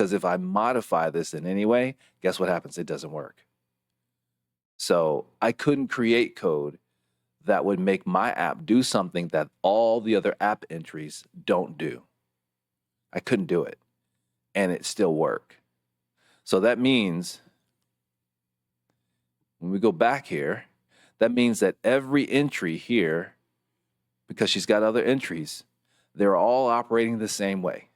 Because if I modify this in any way, guess what happens? It doesn't work. So I couldn't create code that would make my app do something that all the other app entries don't do. I couldn't do it, and it still worked. So that means when we go back here, that means that every entry here, because she's got other entries, they're all operating the same way.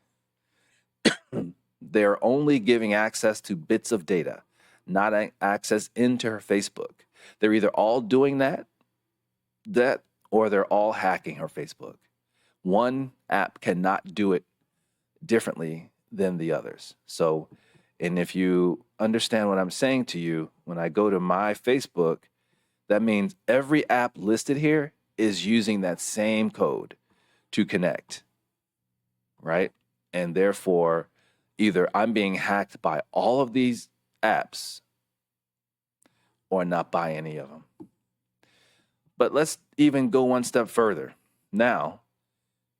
They're only giving access to bits of data, not access into her Facebook. They're either all doing that, or they're all hacking her Facebook. One app cannot do it differently than the others. So, and if you understand what I'm saying to you, when I go to my Facebook, that means every app listed here is using that same code to connect, right? And therefore, either I'm being hacked by all of these apps or not by any of them. But let's even go one step further now.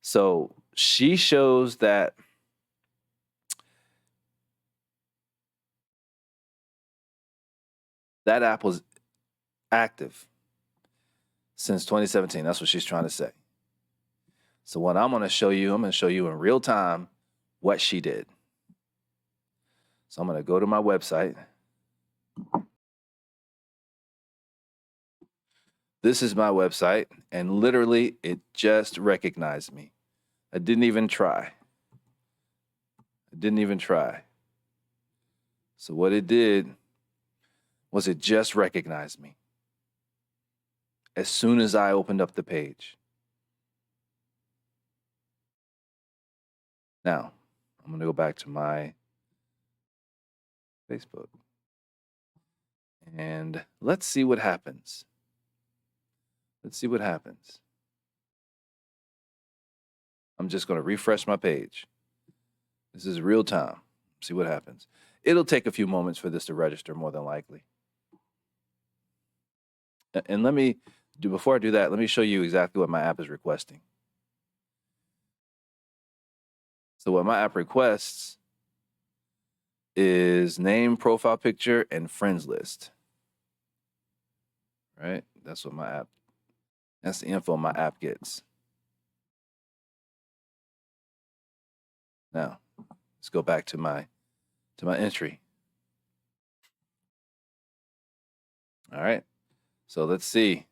So she shows that that app was active since 2017. That's what she's trying to say. So what I'm going to show you in real time what she did. So I'm going to go to my website. This is my website, and literally it just recognized me. I didn't even try. So what it did was it just recognized me as soon as I opened up the page. Now, I'm going to go back to my Facebook. And let's see what happens. I'm just going to refresh my page. This is real time. See what happens. It'll take a few moments for this to register, more than likely. And before I do that, let me show you exactly what my app is requesting. So what my app requests is name, profile picture, and friends list. Right? That's the info my app gets. Now, let's go back to my entry. All right. So let's see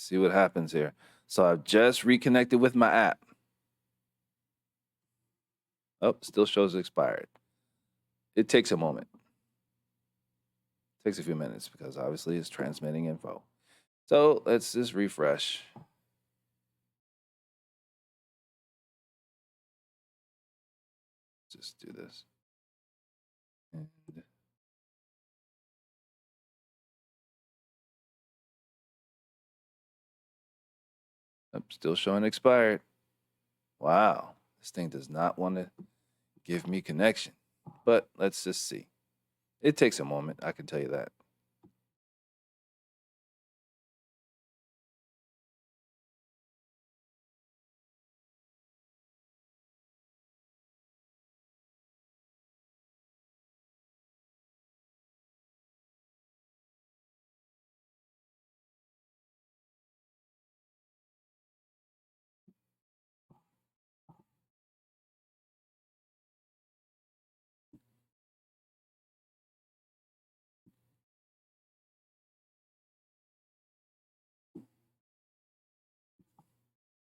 what happens here. So I've just reconnected with my app. Oh, still shows expired. It takes a moment. It takes a few minutes because obviously it's transmitting info. So let's just refresh. Just do this. And still showing expired. Wow, this thing does not want to give me connection. But let's just see. It takes a moment, I can tell you that.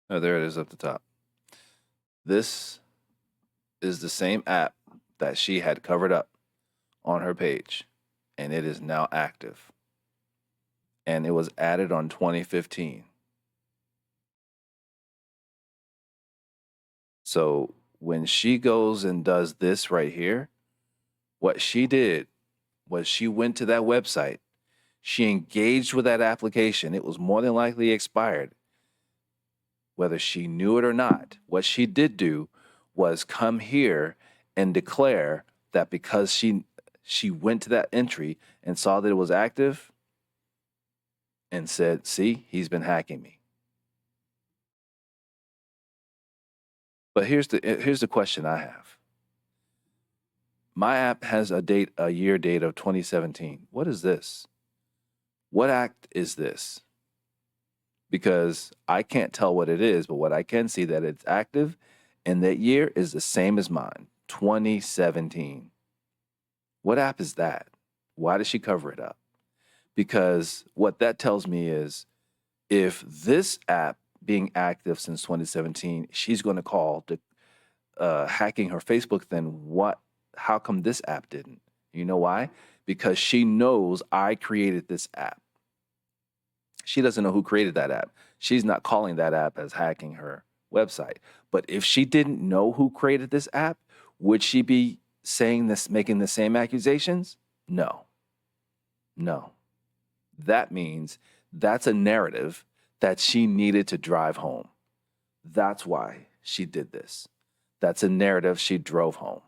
Oh, there it is up the top. This is the same app that she had covered up on her page, and it is now active. And it was added on 2015. So when she goes and does this right here, what she did was she went to that website. She engaged with that application. It was more than likely expired, whether she knew it or not. What she did do was come here and declare that because she went to that entry and saw that it was active and said, see, he's been hacking me. But here's the question I have. My app has a year date of 2017. What is this? What act is this? Because I can't tell what it is, but what I can see that it's active and that year is the same as mine, 2017. What app is that? Why does she cover it up? Because what that tells me is if this app being active since 2017, she's going to call the hacking her Facebook, then what? How come this app didn't? You know why? Because she knows I created this app. She doesn't know who created that app. She's not calling that app as hacking her website. But if she didn't know who created this app, would she be saying this, making the same accusations? No. No. That means that's a narrative that she needed to drive home. That's why she did this. That's a narrative she drove home.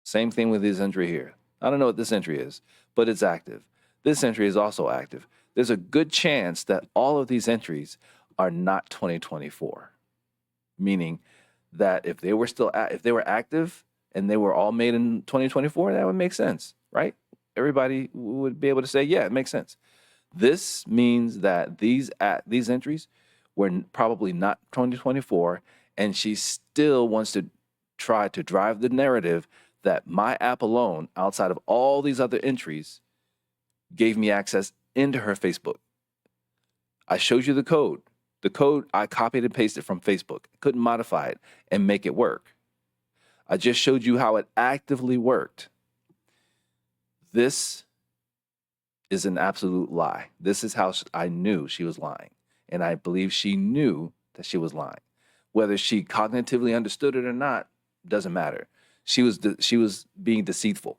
Same thing with this entry here. I don't know what this entry is, but it's active. This entry is also active. There's a good chance that all of these entries are not 2024, meaning that if they were if they were active and they were all made in 2024, that would make sense, right? Everybody would be able to say, yeah, it makes sense. This means that these entries were probably not 2024, and she still wants to try to drive the narrative that my app alone, outside of all these other entries, gave me access into her Facebook. I showed you the code. The code, I copied and pasted from Facebook. Couldn't modify it and make it work. I just showed you how it actively worked. This is an absolute lie. This is how I knew she was lying. And I believe she knew that she was lying. Whether she cognitively understood it or not, doesn't matter. She was being deceitful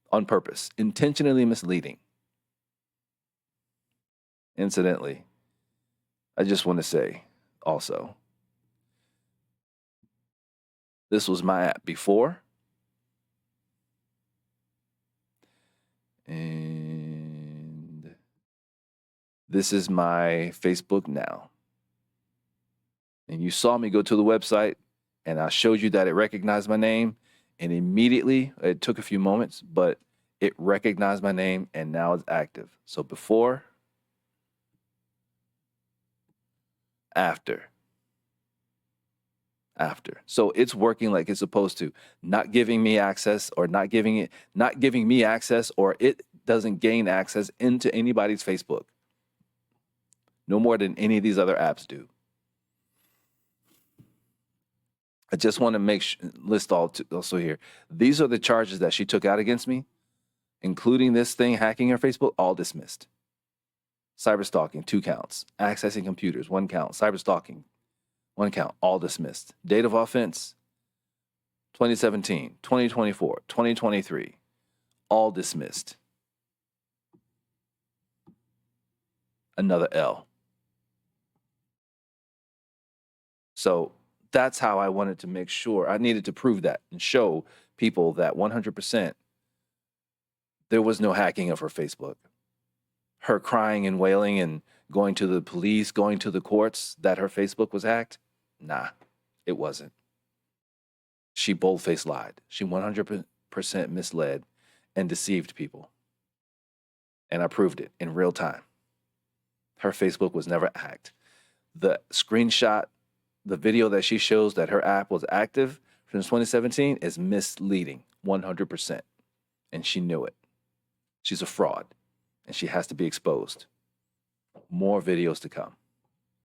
on purpose, intentionally misleading. Incidentally, I just want to say also, this was my app before, and this is my Facebook now. And you saw me go to the website, and I showed you that it recognized my name, and immediately, it took a few moments, but it recognized my name, and now it's active. So before, after. So it's working like it's supposed to, not giving me access or not giving me access, or it doesn't gain access into anybody's Facebook. No more than any of these other apps do. I just want to list also here. These are the charges that she took out against me, including this thing, hacking her Facebook, all dismissed. Cyberstalking, 2 counts. Accessing computers, 1 count. Cyberstalking, 1 count, all dismissed. Date of offense, 2017, 2024, 2023, all dismissed. Another L. So that's how I wanted to make sure. I needed to prove that and show people that 100% there was no hacking of her Facebook. Her crying and wailing and going to the police, going to the courts that her Facebook was hacked? Nah, it wasn't. She bold-faced lied. She 100% misled and deceived people. And I proved it in real time. Her Facebook was never hacked. The screenshot, the video that she shows that her app was active since 2017 is misleading, 100%. And she knew it. She's a fraud, and she has to be exposed. More videos to come.